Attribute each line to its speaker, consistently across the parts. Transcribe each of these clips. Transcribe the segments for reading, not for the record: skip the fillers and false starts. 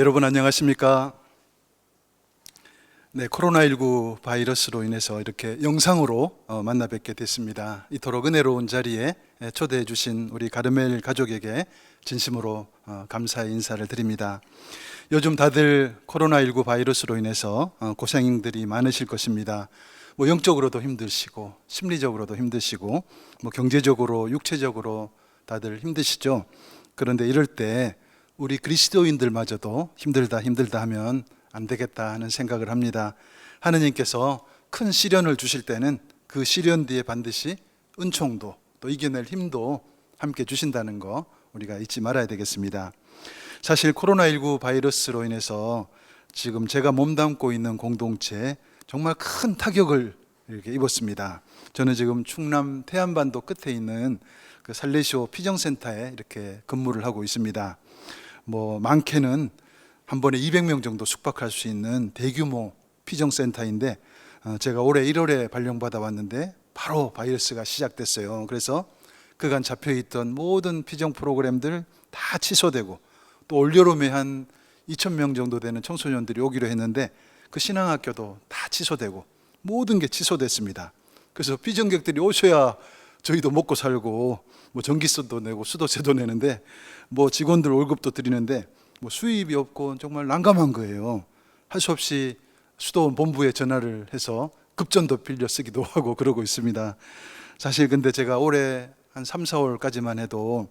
Speaker 1: 여러분 안녕하십니까? 코로나19 바이러스로 인해서 이렇게 영상으로 만나 뵙게 됐습니다. 이토록 은혜로운 자리에 초대해 주신 우리 가르멜 가족에게 진심으로 감사의 인사를 드립니다. 요즘 다들 코로나19 바이러스로 인해서 고생들이 많으실 것입니다. 영적으로도 힘드시고 심리적으로도 힘드시고 경제적으로 육체적으로 다들 힘드시죠. 그런데 이럴 때 우리 그리스도인들마저도 힘들다 하면 안 되겠다 하는 생각을 합니다. 하느님께서 큰 시련을 주실 때는 그 시련 뒤에 반드시 은총도 또 이겨낼 힘도 함께 주신다는 거 우리가 잊지 말아야 되겠습니다. 사실 코로나19 바이러스로 인해서 지금 제가 몸담고 있는 공동체에 정말 큰 타격을 이렇게 입었습니다. 저는 지금 충남 태안반도 끝에 있는 그 살레시오 피정센터에 이렇게 근무를 하고 있습니다. 많게는 한 번에 200명 정도 숙박할 수 있는 대규모 피정센터인데 제가 올해 1월에 발령받아 왔는데 바로 바이러스가 시작됐어요. 그래서 그간 잡혀있던 모든 피정 프로그램들 다 취소되고 또 올여름에 한 2,000명 정도 되는 청소년들이 오기로 했는데 그 신앙학교도 다 취소되고 모든 게 취소됐습니다. 그래서 피정객들이 오셔야 저희도 먹고 살고 전기세도 내고 수도세도 내는데 직원들 월급도 드리는데 수입이 없고 정말 난감한 거예요. 할 수 없이 수도원 본부에 전화를 해서 급전도 빌려 쓰기도 하고 그러고 있습니다. 사실 근데 제가 올해 한 3, 4월까지만 해도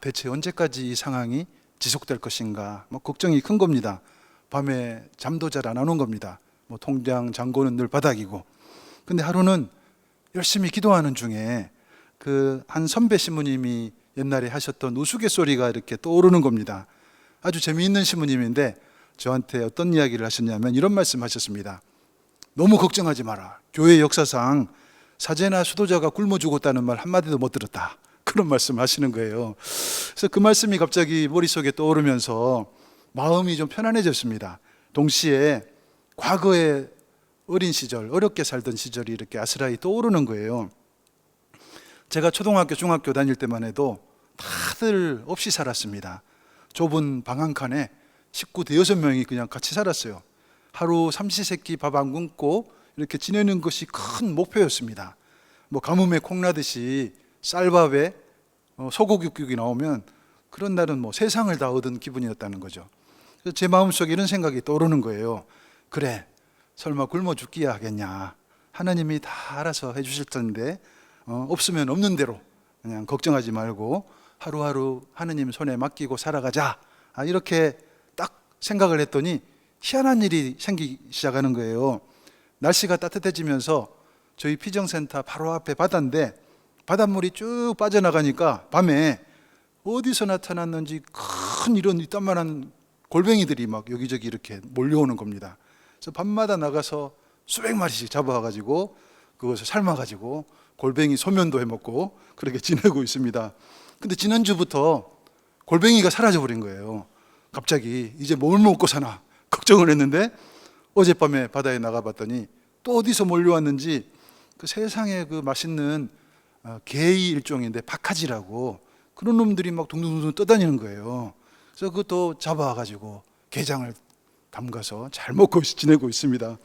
Speaker 1: 대체 언제까지 이 상황이 지속될 것인가 걱정이 큰 겁니다. 밤에 잠도 잘 안 오는 겁니다. 통장 잔고는 늘 바닥이고. 근데 하루는 열심히 기도하는 중에 그 한 선배 신부님이 옛날에 하셨던 우스갯소리가 이렇게 떠오르는 겁니다. 아주 재미있는 신부님인데 저한테 어떤 이야기를 하셨냐면 이런 말씀 하셨습니다. 너무 걱정하지 마라. 교회 역사상 사제나 수도자가 굶어 죽었다는 말 한마디도 못 들었다. 그런 말씀 하시는 거예요. 그래서 그 말씀이 갑자기 머릿속에 떠오르면서 마음이 좀 편안해졌습니다. 동시에 과거의 어린 시절, 어렵게 살던 시절이 이렇게 아스라이 떠오르는 거예요. 제가 초등학교, 중학교 다닐 때만 해도 다들 없이 살았습니다. 좁은 방 한 칸에 식구 대여섯 명이 그냥 같이 살았어요. 하루 삼시세끼 밥 안 굶고 이렇게 지내는 것이 큰 목표였습니다. 가뭄에 콩나듯이 쌀밥에 소고기국이 나오면 그런 날은 세상을 다 얻은 기분이었다는 거죠. 그래서 제 마음속에 이런 생각이 떠오르는 거예요. 그래, 설마 굶어 죽기야 하겠냐. 하나님이 다 알아서 해주실 텐데 없으면 없는 대로 그냥 걱정하지 말고 하루하루 하느님 손에 맡기고 살아가자. 이렇게 딱 생각을 했더니 희한한 일이 생기기 시작하는 거예요. 날씨가 따뜻해지면서 저희 피정센터 바로 앞에 바다인데 바닷물이 쭉 빠져나가니까 밤에 어디서 나타났는지 큰 이런 이딴만한 골뱅이들이 여기저기 이렇게 몰려오는 겁니다. 그래서 밤마다 나가서 수백 마리씩 잡아가지고 그것을 삶아가지고 골뱅이 소면도 해먹고 그렇게 지내고 있습니다. 근데 지난주부터 골뱅이가 사라져버린 거예요. 갑자기 이제 뭘 먹고 사나 걱정을 했는데 어젯밤에 바다에 나가봤더니 또 어디서 몰려왔는지 그 세상에 그 맛있는 게의 일종인데 바카지라고 그런 놈들이 둥둥둥 떠다니는 거예요. 그래서 그것도 잡아가지고 게장을 담가서 잘 먹고 지내고 있습니다.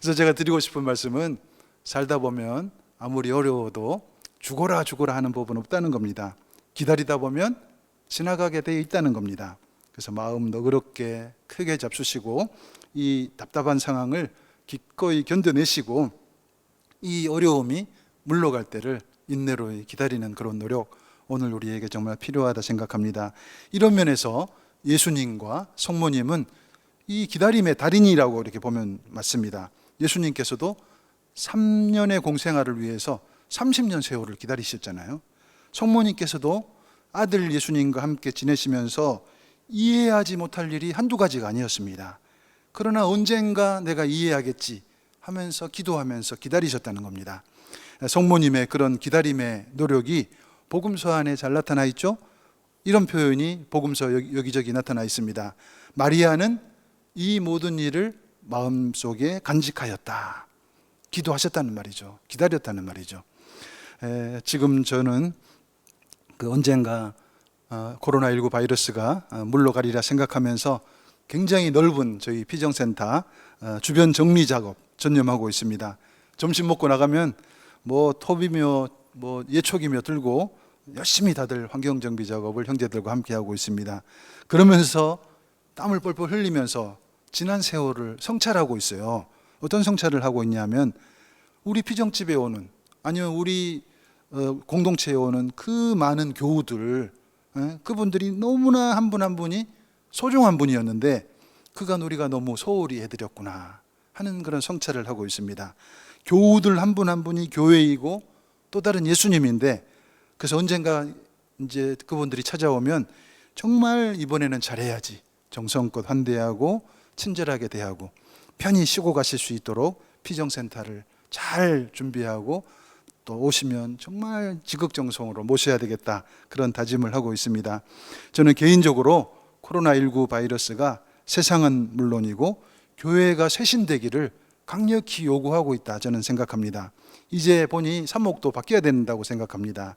Speaker 1: 그래서 제가 드리고 싶은 말씀은 살다 보면 아무리 어려워도 죽어라 하는 법은 없다는 겁니다. 기다리다 보면 지나가게 되어 있다는 겁니다. 그래서 마음 너그럽게 크게 잡수시고 이 답답한 상황을 기꺼이 견뎌내시고 이 어려움이 물러갈 때를 인내로 기다리는 그런 노력 오늘 우리에게 정말 필요하다 생각합니다. 이런 면에서 예수님과 성모님은 이 기다림의 달인이라고 이렇게 보면 맞습니다. 예수님께서도 3년의 공생활을 위해서 30년 세월을 기다리셨잖아요. 성모님께서도 아들 예수님과 함께 지내시면서 이해하지 못할 일이 한두 가지가 아니었습니다. 그러나 언젠가 내가 이해하겠지 하면서 기도하면서 기다리셨다는 겁니다. 성모님의 그런 기다림의 노력이 복음서 안에 잘 나타나 있죠. 이런 표현이 복음서 여기저기 나타나 있습니다. 마리아는 이 모든 일을 마음속에 간직하였다. 기도하셨다는 말이죠. 기다렸다는 말이죠. 지금 저는 언젠가 코로나19 바이러스가 물러가리라 생각하면서 굉장히 넓은 저희 피정센터 주변 정리 작업 전념하고 있습니다. 점심 먹고 나가면 뭐 톱이며 뭐 예촉이며 들고 열심히 다들 환경 정비 작업을 형제들과 함께 하고 있습니다. 그러면서 땀을 뻘뻘 흘리면서 지난 세월을 성찰하고 있어요. 어떤 성찰을 하고 있냐면 우리 피정집에 오는, 아니면 우리 공동체에 오는 그 많은 교우들, 그분들이 너무나 한 분 한 분이 소중한 분이었는데 그간 우리가 너무 소홀히 해드렸구나 하는 그런 성찰을 하고 있습니다. 교우들 한 분 한 분이 교회이고 또 다른 예수님인데, 그래서 언젠가 이제 그분들이 찾아오면 정말 이번에는 잘해야지, 정성껏 환대하고 친절하게 대하고 편히 쉬고 가실 수 있도록 피정센터를 잘 준비하고 또 오시면 정말 지극정성으로 모셔야 되겠다, 그런 다짐을 하고 있습니다. 저는 개인적으로 코로나19 바이러스가 세상은 물론이고 교회가 쇄신되기를 강력히 요구하고 있다, 저는 생각합니다. 이제 보니 사목도 바뀌어야 된다고 생각합니다.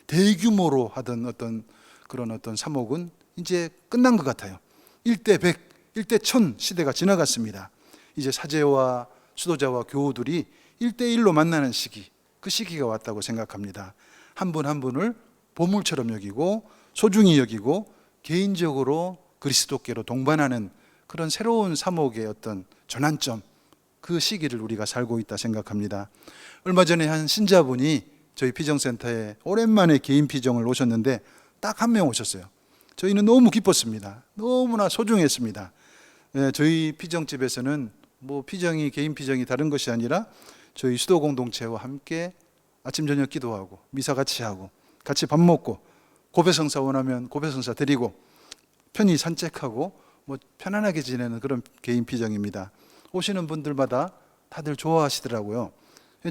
Speaker 1: 대규모로 하던 그런 사목은 이제 끝난 것 같아요. 1대 100, 1대 1000 시대가 지나갔습니다. 이제 사제와 수도자와 교우들이 1대1로 만나는 시기, 그 시기가 왔다고 생각합니다. 한 분 한 분을 보물처럼 여기고 소중히 여기고 개인적으로 그리스도께로 동반하는 그런 새로운 사목의 어떤 전환점, 그 시기를 우리가 살고 있다 생각합니다. 얼마 전에 한 신자분이 저희 피정센터에 오랜만에 개인 피정을 오셨는데 딱 한 명 오셨어요. 저희는 너무 기뻤습니다. 너무나 소중했습니다. 저희 피정집에서는 뭐 피정이, 개인 피정이 다른 것이 아니라 저희 수도 공동체와 함께 아침 저녁 기도하고 미사 같이 하고 같이 밥 먹고 고배성사 원하면 고배성사 드리고 편히 산책하고 뭐 편안하게 지내는 그런 개인 피정입니다. 오시는 분들마다 다들 좋아하시더라고요.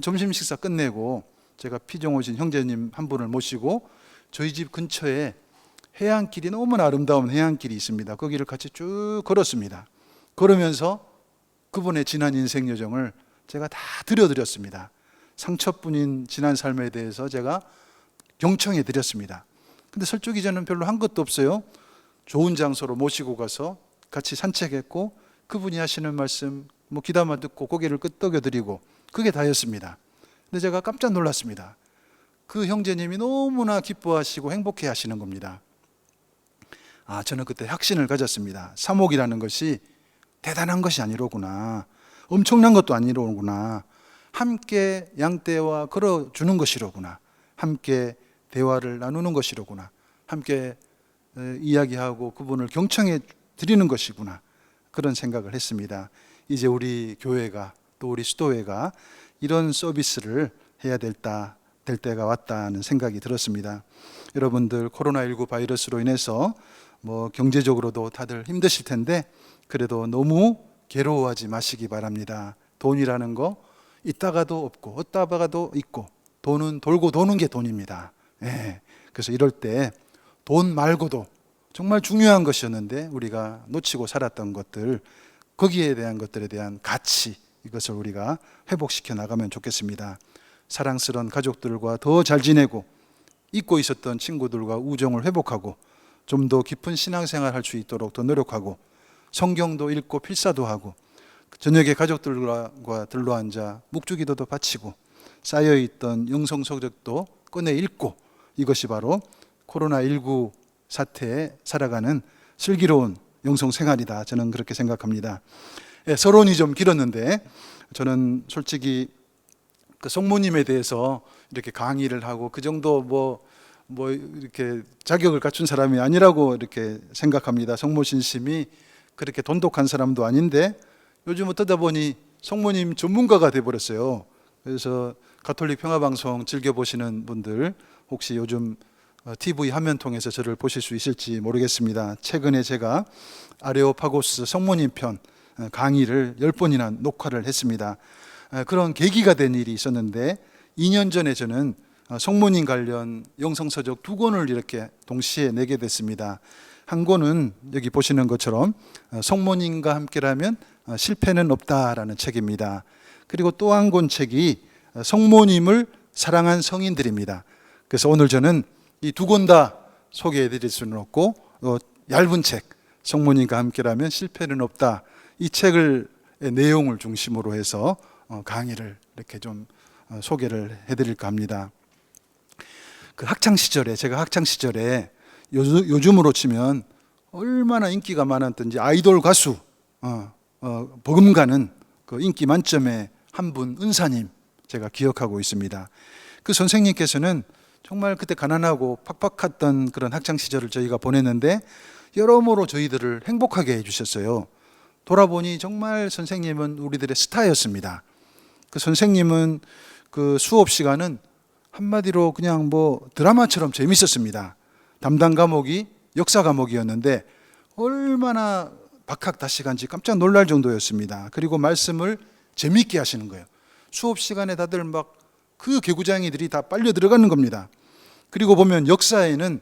Speaker 1: 점심 식사 끝내고 제가 피정 오신 형제님 한 분을 모시고 저희 집 근처에 해안길이, 너무나 아름다운 해안길이 있습니다. 거기를 같이 쭉 걸었습니다. 걸으면서 그분의 지난 인생 여정을 제가 다 들려드렸습니다. 상처뿐인 지난 삶에 대해서 제가 경청해 드렸습니다. 근데 설득이 저는 별로 한 것도 없어요. 좋은 장소로 모시고 가서 같이 산책했고 그분이 하시는 말씀 뭐 귀담아 듣고 고개를 끄덕여 드리고, 그게 다였습니다. 근데 제가 깜짝 놀랐습니다. 그 형제님이 너무나 기뻐하시고 행복해 하시는 겁니다. 저는 그때 확신을 가졌습니다. 사목이라는 것이 대단한 것이 아니로구나, 엄청난 것도 아니로구나, 함께 양떼와 걸어주는 것이로구나, 함께 대화를 나누는 것이로구나, 함께 이야기하고 그분을 경청해 드리는 것이구나, 그런 생각을 했습니다. 이제 우리 교회가, 또 우리 수도회가 이런 서비스를 해야 될 때가 왔다는 생각이 들었습니다. 여러분들 코로나19 바이러스로 인해서 뭐 경제적으로도 다들 힘드실 텐데 그래도 너무 괴로워하지 마시기 바랍니다. 돈이라는 거 있다가도 없고 없다가도 있고, 돈은 돌고 도는 게 돈입니다. 그래서 이럴 때 돈 말고도 정말 중요한 것이었는데 우리가 놓치고 살았던 것들, 거기에 대한 것들에 대한 가치, 이것을 우리가 회복시켜 나가면 좋겠습니다. 사랑스러운 가족들과 더 잘 지내고 잊고 있었던 친구들과 우정을 회복하고 좀 더 깊은 신앙생활 할 수 있도록 더 노력하고 성경도 읽고 필사도 하고 저녁에 가족들과 들러 앉아 묵주기도도 바치고 쌓여있던 영성서적도 꺼내 읽고, 이것이 바로 코로나19 사태에 살아가는 슬기로운 영성생활이다, 저는 그렇게 생각합니다. 서론이 좀 길었는데 저는 솔직히 그 성모님에 대해서 이렇게 강의를 하고 그 정도 뭐 이렇게 자격을 갖춘 사람이 아니라고 이렇게 생각합니다. 성모 신심이 그렇게 돈독한 사람도 아닌데 요즘 어떠다 보니 성모님 전문가가 돼버렸어요. 그래서 가톨릭 평화방송 즐겨보시는 분들 혹시 요즘 TV 화면 통해서 저를 보실 수 있을지 모르겠습니다. 최근에 제가 아레오파고스 성모님 편 강의를 10번이나 녹화를 했습니다. 그런 계기가 된 일이 있었는데 2년 전에 저는 성모님 관련 영성서적 2권을 이렇게 동시에 내게 됐습니다. 한 권은 여기 보시는 것처럼 성모님과 함께라면 실패는 없다라는 책입니다. 그리고 또 한 권 책이 성모님을 사랑한 성인들입니다. 그래서 오늘 저는 이 2권 다 소개해 드릴 수는 없고 얇은 책, 성모님과 함께라면 실패는 없다. 이 책을 내용을 중심으로 해서 강의를 이렇게 좀 소개를 해드릴까 합니다. 그 학창 시절에 제가 학창 시절에 요즘으로 치면 얼마나 인기가 많았던지 아이돌 가수 버금가는 그 인기 만점의 한 분 은사님 제가 기억하고 있습니다. 그 선생님께서는 정말 그때 가난하고 팍팍했던 그런 학창 시절을 저희가 보냈는데 여러모로 저희들을 행복하게 해주셨어요. 돌아보니 정말 선생님은 우리들의 스타였습니다. 그 선생님은 그 수업 시간은 한마디로 그냥 뭐 드라마처럼 재밌었습니다. 담당 과목이 역사 과목이었는데 얼마나 박학다식한지 깜짝 놀랄 정도였습니다. 그리고 말씀을 재밌게 하시는 거예요. 수업 시간에 다들 막 그 개구장이들이 다 빨려 들어가는 겁니다. 그리고 보면 역사에는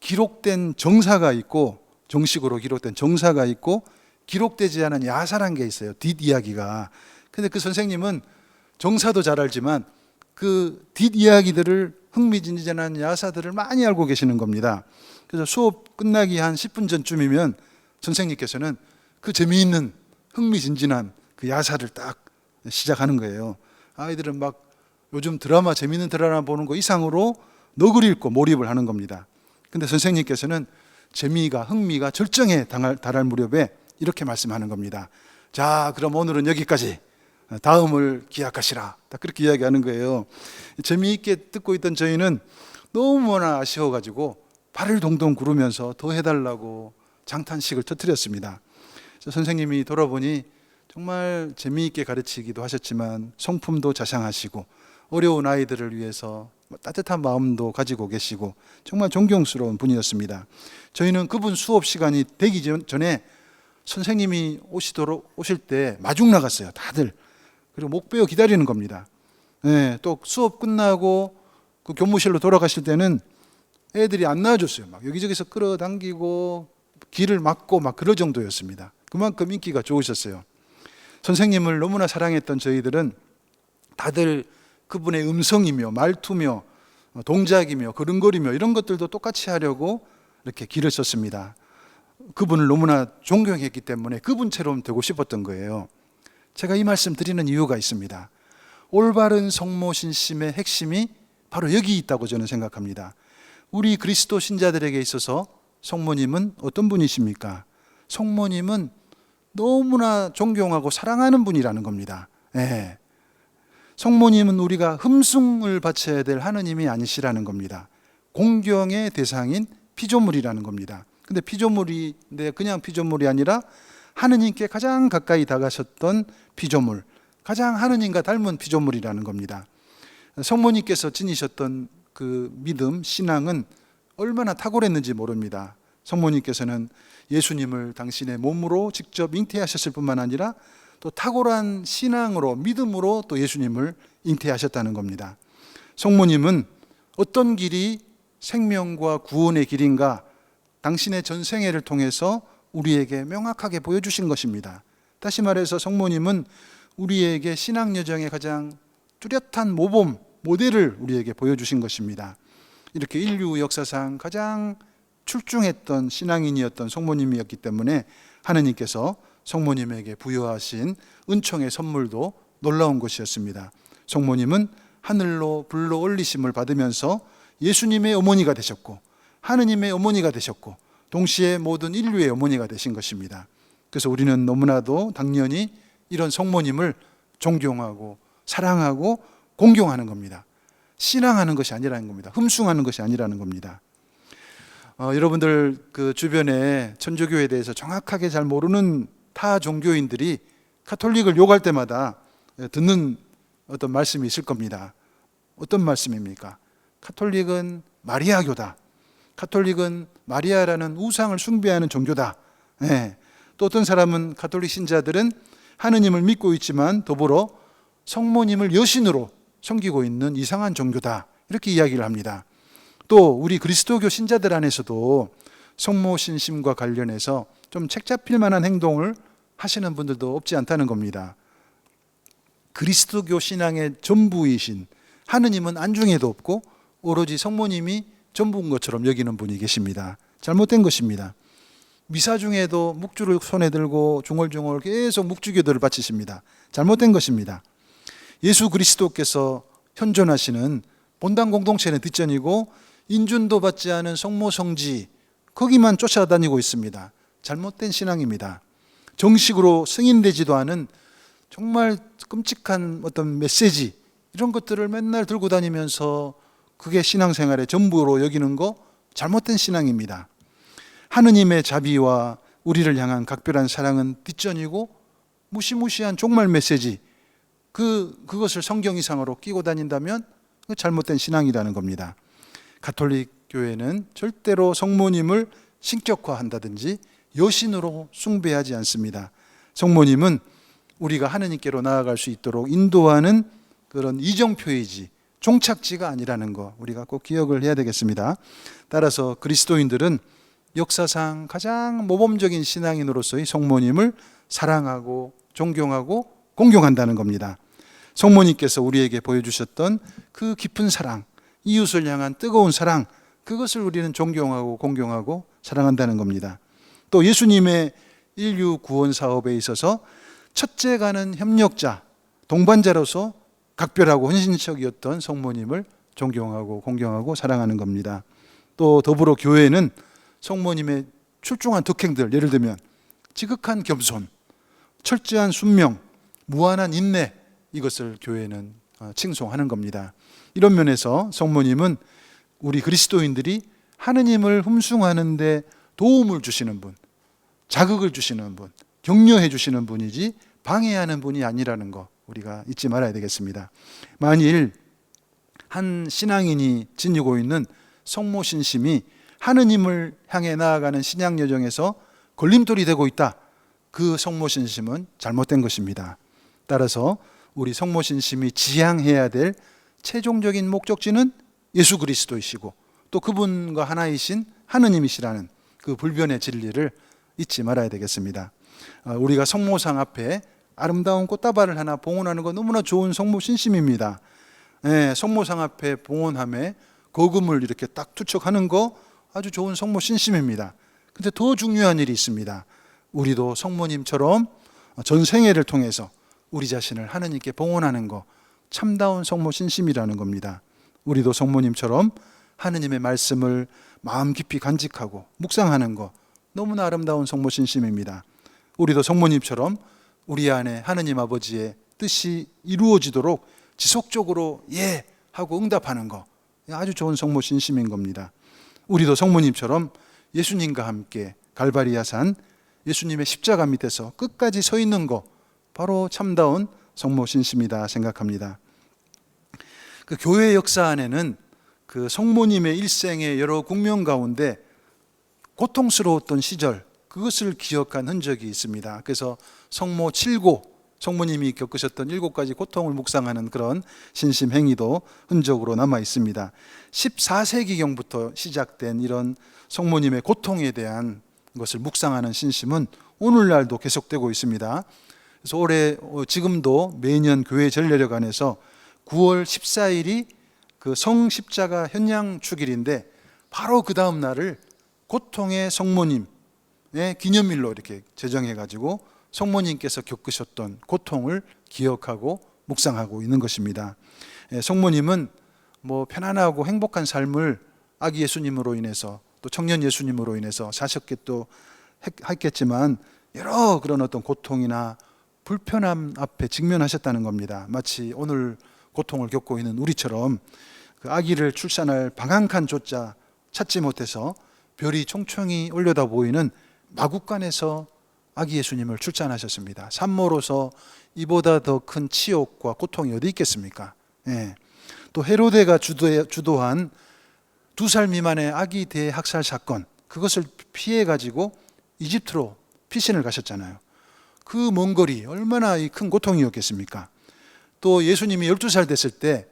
Speaker 1: 기록된 정사가 있고 정식으로 기록된 정사가 있고 기록되지 않은 야사란 게 있어요. 뒷이야기가. 근데 그 선생님은 정사도 잘 알지만 그 뒷이야기들을 흥미진진한 야사들을 많이 알고 계시는 겁니다. 그래서 수업 끝나기 한 10분 전쯤이면 선생님께서는 그 재미있는 흥미진진한 그 야사를 딱 시작하는 거예요. 아이들은 막 요즘 드라마 재미있는 드라마 보는 거 이상으로 넋을 잃고 몰입을 하는 겁니다. 근데 선생님께서는 재미가 흥미가 절정에 달할 무렵에 이렇게 말씀하는 겁니다. 자, 그럼 오늘은 여기까지. 다음을 기약하시라. 딱 그렇게 이야기하는 거예요. 재미있게 듣고 있던 저희는 너무나 아쉬워가지고 발을 동동 구르면서 더 해달라고 장탄식을 터뜨렸습니다. 선생님이 돌아보니 정말 재미있게 가르치기도 하셨지만 성품도 자상하시고 어려운 아이들을 위해서 따뜻한 마음도 가지고 계시고 정말 존경스러운 분이었습니다. 저희는 그분 수업 시간이 되기 전에 선생님이 오실 때 마중 나갔어요. 다들. 그리고 목 베어 기다리는 겁니다. 네, 또 수업 끝나고 그 교무실로 돌아가실 때는 애들이 안 나와줬어요. 막 여기저기서 끌어당기고 길을 막고 막 그럴 정도였습니다. 그만큼 인기가 좋으셨어요. 선생님을 너무나 사랑했던 저희들은 다들 그분의 음성이며 말투며 동작이며 걸음걸이며 이런 것들도 똑같이 하려고 이렇게 길을 썼습니다. 그분을 너무나 존경했기 때문에 그분처럼 되고 싶었던 거예요. 제가 이 말씀 드리는 이유가 있습니다. 올바른 성모 신심의 핵심이 바로 여기 있다고 저는 생각합니다. 우리 그리스도 신자들에게 있어서 성모님은 어떤 분이십니까? 성모님은 너무나 존경하고 사랑하는 분이라는 겁니다. 네. 성모님은 우리가 흠숭을 바쳐야 될 하느님이 아니시라는 겁니다. 공경의 대상인 피조물이라는 겁니다. 근데 피조물인데 그냥 피조물이 아니라 하느님께 가장 가까이 다가섰던 피조물, 가장 하느님과 닮은 피조물이라는 겁니다. 성모님께서 지니셨던 그 믿음, 신앙은 얼마나 탁월했는지 모릅니다. 성모님께서는 예수님을 당신의 몸으로 직접 잉태하셨을 뿐만 아니라 또 탁월한 신앙으로, 믿음으로 또 예수님을 잉태하셨다는 겁니다. 성모님은 어떤 길이 생명과 구원의 길인가 당신의 전생애를 통해서 우리에게 명확하게 보여주신 것입니다. 다시 말해서 성모님은 우리에게 신앙 여정의 가장 뚜렷한 모범, 모델을 우리에게 보여주신 것입니다. 이렇게 인류 역사상 가장 출중했던 신앙인이었던 성모님이었기 때문에 하느님께서 성모님에게 부여하신 은총의 선물도 놀라운 것이었습니다. 성모님은 하늘로 불러 올리심을 받으면서 예수님의 어머니가 되셨고 하느님의 어머니가 되셨고 동시에 모든 인류의 어머니가 되신 것입니다. 그래서 우리는 너무나도 당연히 이런 성모님을 존경하고 사랑하고 공경하는 겁니다. 신앙하는 것이 아니라는 겁니다. 흠숭하는 것이 아니라는 겁니다. 여러분들 그 주변에 천주교에 대해서 정확하게 잘 모르는 타 종교인들이 가톨릭을 욕할 때마다 듣는 어떤 말씀이 있을 겁니다. 어떤 말씀입니까? 가톨릭은 마리아교다. 가톨릭은 마리아라는 우상을 숭배하는 종교다. 네. 또 어떤 사람은 가톨릭 신자들은 하느님을 믿고 있지만 더불어 성모님을 여신으로 섬기고 있는 이상한 종교다. 이렇게 이야기를 합니다. 또 우리 그리스도교 신자들 안에서도 성모 신심과 관련해서 좀 책잡힐 만한 행동을 하시는 분들도 없지 않다는 겁니다. 그리스도교 신앙의 전부이신 하느님은 안중에도 없고 오로지 성모님이 전부인 것처럼 여기는 분이 계십니다. 잘못된 것입니다. 미사 중에도 묵주를 손에 들고 중얼중얼 계속 묵주기도를 바치십니다. 잘못된 것입니다. 예수 그리스도께서 현존하시는 본당 공동체는 뒷전이고 인준도 받지 않은 성모성지 거기만 쫓아다니고 있습니다. 잘못된 신앙입니다. 정식으로 승인되지도 않은 정말 끔찍한 어떤 메시지 이런 것들을 맨날 들고 다니면서 그게 신앙생활의 전부로 여기는 거 잘못된 신앙입니다. 하느님의 자비와 우리를 향한 각별한 사랑은 뒷전이고 무시무시한 종말 메시지 그것을 성경 이상으로 끼고 다닌다면 그 잘못된 신앙이라는 겁니다. 가톨릭 교회는 절대로 성모님을 신격화한다든지 여신으로 숭배하지 않습니다. 성모님은 우리가 하느님께로 나아갈 수 있도록 인도하는 그런 이정표이지 종착지가 아니라는 거 우리가 꼭 기억을 해야 되겠습니다. 따라서 그리스도인들은 역사상 가장 모범적인 신앙인으로서의 성모님을 사랑하고 존경하고 공경한다는 겁니다. 성모님께서 우리에게 보여주셨던 그 깊은 사랑, 이웃을 향한 뜨거운 사랑, 그것을 우리는 존경하고 공경하고 사랑한다는 겁니다. 또 예수님의 인류 구원 사업에 있어서 첫째 가는 협력자, 동반자로서 각별하고 헌신적이었던 성모님을 존경하고 공경하고 사랑하는 겁니다. 또 더불어 교회는 성모님의 출중한 덕행들, 예를 들면 지극한 겸손, 철저한 순명, 무한한 인내, 이것을 교회는 칭송하는 겁니다. 이런 면에서 성모님은 우리 그리스도인들이 하느님을 흠숭하는 데 도움을 주시는 분, 자극을 주시는 분, 격려해 주시는 분이지 방해하는 분이 아니라는 거 우리가 잊지 말아야 되겠습니다. 만일 한 신앙인이 지니고 있는 성모 신심이 하느님을 향해 나아가는 신앙 여정에서 걸림돌이 되고 있다. 그 성모 신심은 잘못된 것입니다. 따라서 우리 성모 신심이 지향해야 될 최종적인 목적지는 예수 그리스도이시고 또 그분과 하나이신 하느님이시라는 그 불변의 진리를 잊지 말아야 되겠습니다. 우리가 성모상 앞에 아름다운 꽃다발을 하나 봉헌하는 거 너무나 좋은 성모 신심입니다. 성모상 앞에 봉헌함에 거금을 이렇게 딱 투척하는 거 아주 좋은 성모 신심입니다. 근데 더 중요한 일이 있습니다. 우리도 성모님처럼 전생애를 통해서 우리 자신을 하느님께 봉헌하는 거 참다운 성모 신심이라는 겁니다. 우리도 성모님처럼 하느님의 말씀을 마음 깊이 간직하고 묵상하는 거 너무나 아름다운 성모 신심입니다. 우리도 성모님처럼 우리 안에 하느님 아버지의 뜻이 이루어지도록 지속적으로 예 하고 응답하는 거 아주 좋은 성모 신심인 겁니다. 우리도 성모님처럼 예수님과 함께 갈바리아산 예수님의 십자가 밑에서 끝까지 서 있는 거 바로 참다운 성모 신심이다 생각합니다. 그 교회 역사 안에는 그 성모님의 일생의 여러 국면 가운데 고통스러웠던 시절 그것을 기억한 흔적이 있습니다. 그래서 성모 7고 성모님이 겪으셨던 7가지 고통을 묵상하는 그런 신심 행위도 흔적으로 남아 있습니다. 14세기경부터 시작된 이런 성모님의 고통에 대한 것을 묵상하는 신심은 오늘날도 계속되고 있습니다. 그래서 지금도 매년 교회 전례력안에서 9월 14일이 그 성십자가 현양축일인데 바로 그 다음 날을 고통의 성모님의 기념일로 이렇게 제정해가지고 성모님께서 겪으셨던 고통을 기억하고 묵상하고 있는 것입니다. 성모님은 편안하고 행복한 삶을 아기 예수님으로 인해서 또 청년 예수님으로 인해서 사셨겠도 했겠지만 여러 그런 어떤 고통이나 불편함 앞에 직면하셨다는 겁니다. 마치 오늘 고통을 겪고 있는 우리처럼 그 아기를 출산할 방한칸조차 찾지 못해서 별이 총총히 올려다 보이는 마국간에서 아기 예수님을 출산하셨습니다. 산모로서 이보다 더 큰 치욕과 고통이 어디 있겠습니까? 또 헤로데가 주도한 2살 미만의 아기 대학살 사건, 그것을 피해가지고 이집트로 피신을 가셨잖아요. 그 먼 거리 얼마나 큰 고통이었겠습니까? 또 예수님이 12살 됐을 때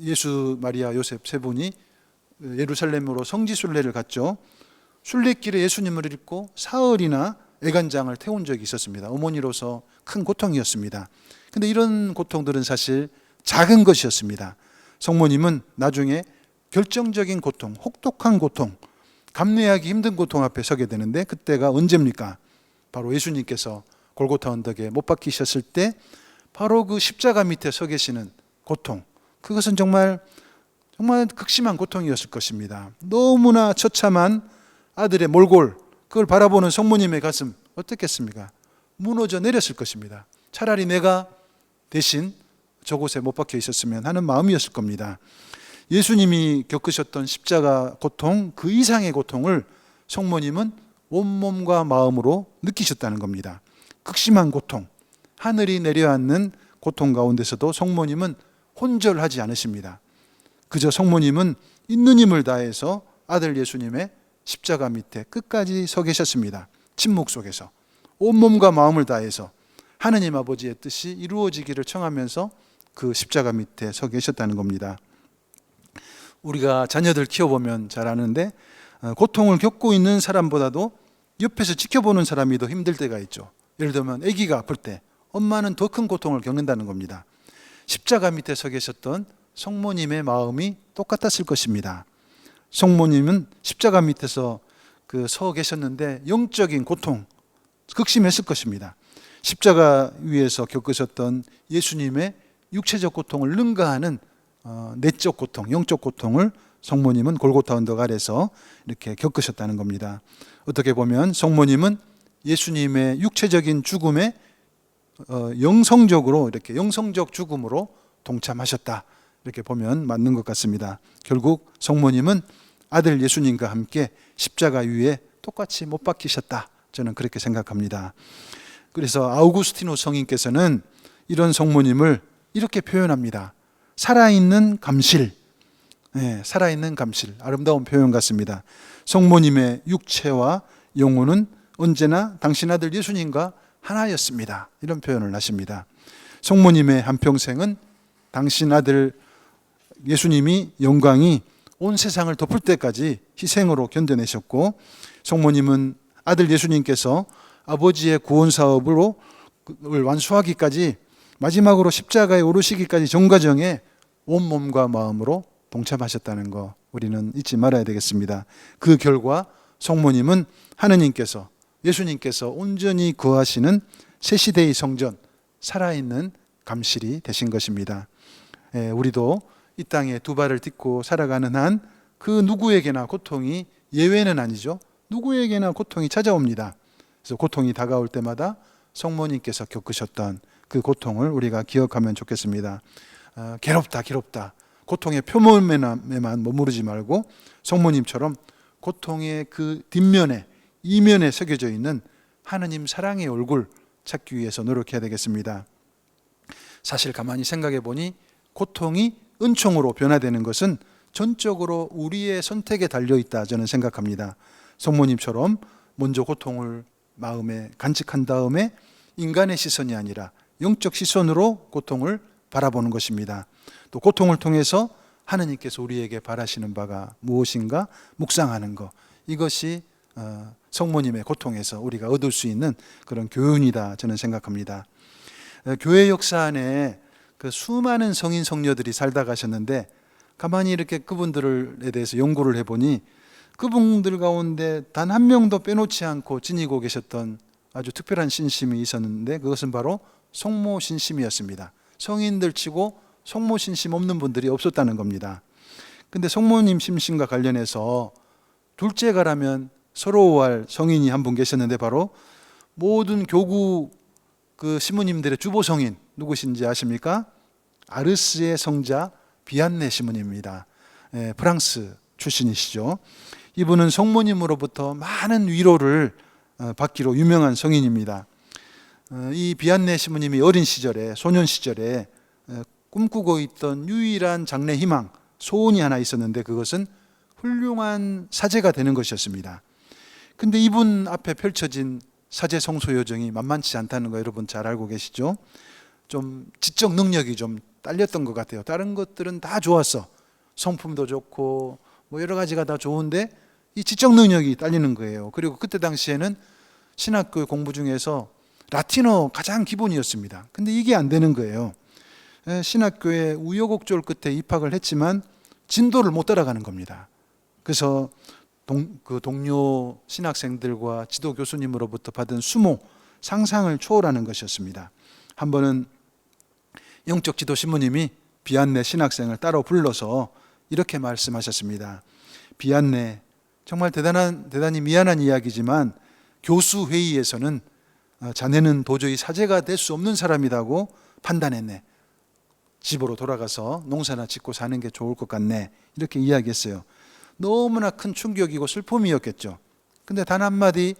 Speaker 1: 예수, 마리아, 요셉 세 분이 예루살렘으로 성지순례를 갔죠. 순례길에 예수님을 입고 사흘이나 애간장을 태운 적이 있었습니다. 어머니로서 큰 고통이었습니다. 그런데 이런 고통들은 사실 작은 것이었습니다. 성모님은 나중에 결정적인 고통, 혹독한 고통, 감내하기 힘든 고통 앞에 서게 되는데, 그때가 언제입니까? 바로 예수님께서 골고타 언덕에 못 박히셨을 때 바로 그 십자가 밑에 서 계시는 고통, 그것은 정말 극심한 고통이었을 것입니다. 너무나 처참한 아들의 몰골, 그걸 바라보는 성모님의 가슴 어떻겠습니까? 무너져 내렸을 것입니다. 차라리 내가 대신 저곳에 못 박혀 있었으면 하는 마음이었을 겁니다. 예수님이 겪으셨던 십자가 고통, 그 이상의 고통을 성모님은 온몸과 마음으로 느끼셨다는 겁니다. 극심한 고통, 하늘이 내려앉는 고통 가운데서도 성모님은 혼절하지 않으십니다. 그저 성모님은 있는 힘을 다해서 아들 예수님의 십자가 밑에 끝까지 서 계셨습니다. 침묵 속에서 온몸과 마음을 다해서 하느님 아버지의 뜻이 이루어지기를 청하면서 그 십자가 밑에 서 계셨다는 겁니다. 우리가 자녀들 키워보면 잘 아는데, 고통을 겪고 있는 사람보다도 옆에서 지켜보는 사람이 더 힘들 때가 있죠. 예를 들면 아기가 아플 때 엄마는 더 큰 고통을 겪는다는 겁니다. 십자가 밑에 서 계셨던 성모님의 마음이 똑같았을 것입니다. 성모님은 십자가 밑에서 서 계셨는데 영적인 고통 극심했을 것입니다. 십자가 위에서 겪으셨던 예수님의 육체적 고통을 능가하는 내적 고통, 영적 고통을 성모님은 골고타 언덕 아래서 이렇게 겪으셨다는 겁니다. 어떻게 보면 성모님은 예수님의 육체적인 죽음에 영성적으로, 이렇게 영성적 죽음으로 동참하셨다, 이렇게 보면 맞는 것 같습니다. 결국 성모님은 아들 예수님과 함께 십자가 위에 똑같이 못 박히셨다, 저는 그렇게 생각합니다. 그래서 아우구스티누스 성인께서는 이런 성모님을 이렇게 표현합니다. 살아있는 감실. 살아있는 감실, 아름다운 표현 같습니다. 성모님의 육체와 영혼은 언제나 당신 아들 예수님과 하나였습니다, 이런 표현을 하십니다. 성모님의 한평생은 당신 아들 예수님이 영광이 온 세상을 덮을 때까지 희생으로 견뎌내셨고, 성모님은 아들 예수님께서 아버지의 구원 사업으로 완수하기까지, 마지막으로 십자가에 오르시기까지 전 과정에 온몸과 마음으로 동참하셨다는 거 우리는 잊지 말아야 되겠습니다. 그 결과 성모님은 하느님께서, 예수님께서 온전히 거하시는 새 시대의 성전, 살아있는 감실이 되신 것입니다. 우리도 이 땅에 두 발을 딛고 살아가는 한 그 누구에게나 고통이, 예외는 아니죠, 누구에게나 고통이 찾아옵니다. 그래서 고통이 다가올 때마다 성모님께서 겪으셨던 그 고통을 우리가 기억하면 좋겠습니다. 괴롭다, 고통의 표면에만 머무르지 말고 성모님처럼 고통의 그 뒷면에, 이면에 새겨져 있는 하느님 사랑의 얼굴 찾기 위해서 노력해야 되겠습니다. 사실 가만히 생각해 보니 고통이 은총으로 변화되는 것은 전적으로 우리의 선택에 달려있다, 저는 생각합니다. 성모님처럼 먼저 고통을 마음에 간직한 다음에 인간의 시선이 아니라 영적 시선으로 고통을 바라보는 것입니다. 또 고통을 통해서 하느님께서 우리에게 바라시는 바가 무엇인가 묵상하는 것, 이것이 성모님의 고통에서 우리가 얻을 수 있는 그런 교훈이다, 저는 생각합니다. 교회 역사 안에 그 수많은 성인 성녀들이 살다 가셨는데, 가만히 이렇게 그분들에 대해서 연구를 해보니 그분들 가운데 단 한 명도 빼놓지 않고 지니고 계셨던 아주 특별한 신심이 있었는데, 그것은 바로 성모 신심이었습니다. 성인들 치고 성모 신심 없는 분들이 없었다는 겁니다. 근데 성모님 신심과 관련해서 둘째가라면 서러워할 성인이 한 분 계셨는데, 바로 모든 교구 그 시무님들의 주보 성인 누구신지 아십니까? 아르스의 성자 비안네 시무님입니다. 프랑스 출신이시죠. 이분은 성모님으로부터 많은 위로를 받기로 유명한 성인입니다. 이 비안네 시무님이 어린 시절에, 소년 시절에 꿈꾸고 있던 유일한 장래 희망, 소원이 하나 있었는데, 그것은 훌륭한 사제가 되는 것이었습니다. 근데 이분 앞에 펼쳐진 사제 성소 여정이 만만치 않다는 거 여러분 잘 알고 계시죠? 좀 지적 능력이 좀 딸렸던 것 같아요. 다른 것들은 다 좋았어. 성품도 좋고 뭐 여러 가지가 다 좋은데 이 지적 능력이 딸리는 거예요. 그리고 그때 당시에는 신학교 공부 중에서 라틴어 가장 기본이었습니다. 근데 이게 안 되는 거예요. 신학교에 우여곡절 끝에 입학을 했지만 진도를 못 따라가는 겁니다. 그래서 그 동료 신학생들과 지도 교수님으로부터 받은 수모, 상상을 초월하는 것이었습니다. 한 번은 영적 지도 신부님이 비안내 신학생을 따로 불러서 이렇게 말씀하셨습니다. 비안내, 정말 대단히 미안한 이야기지만 교수 회의에서는 자네는 도저히 사제가 될 수 없는 사람이라고 판단했네. 집으로 돌아가서 농사나 짓고 사는 게 좋을 것 같네. 이렇게 이야기했어요. 너무나 큰 충격이고 슬픔이었겠죠. 근데 단 한마디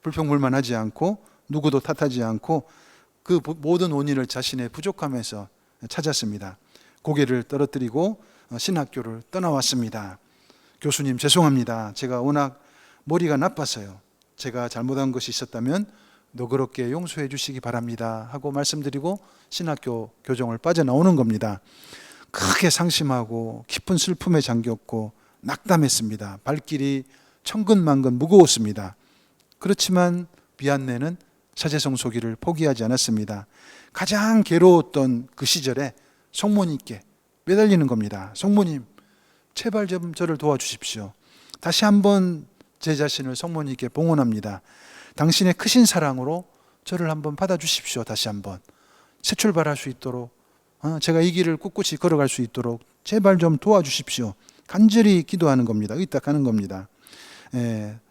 Speaker 1: 불평불만하지 않고 누구도 탓하지 않고 그 모든 원인을 자신의 부족함에서 찾았습니다. 고개를 떨어뜨리고 신학교를 떠나왔습니다. 교수님 죄송합니다. 제가 워낙 머리가 나빠서요. 제가 잘못한 것이 있었다면 너그럽게 용서해 주시기 바랍니다 하고 말씀드리고 신학교 교정을 빠져나오는 겁니다. 크게 상심하고 깊은 슬픔에 잠겼고 낙담했습니다. 발길이 천근만근 무거웠습니다. 그렇지만 비안내는 사제성소기를 포기하지 않았습니다. 가장 괴로웠던 그 시절에 성모님께 매달리는 겁니다. 성모님, 제발 좀 저를 도와주십시오. 다시 한번 제 자신을 성모님께 봉헌합니다. 당신의 크신 사랑으로 저를 한번 받아주십시오. 다시 한번 새 출발할 수 있도록, 제가 이 길을 꿋꿋이 걸어갈 수 있도록 제발 좀 도와주십시오. 간절히 기도하는 겁니다. 의탁하는 겁니다.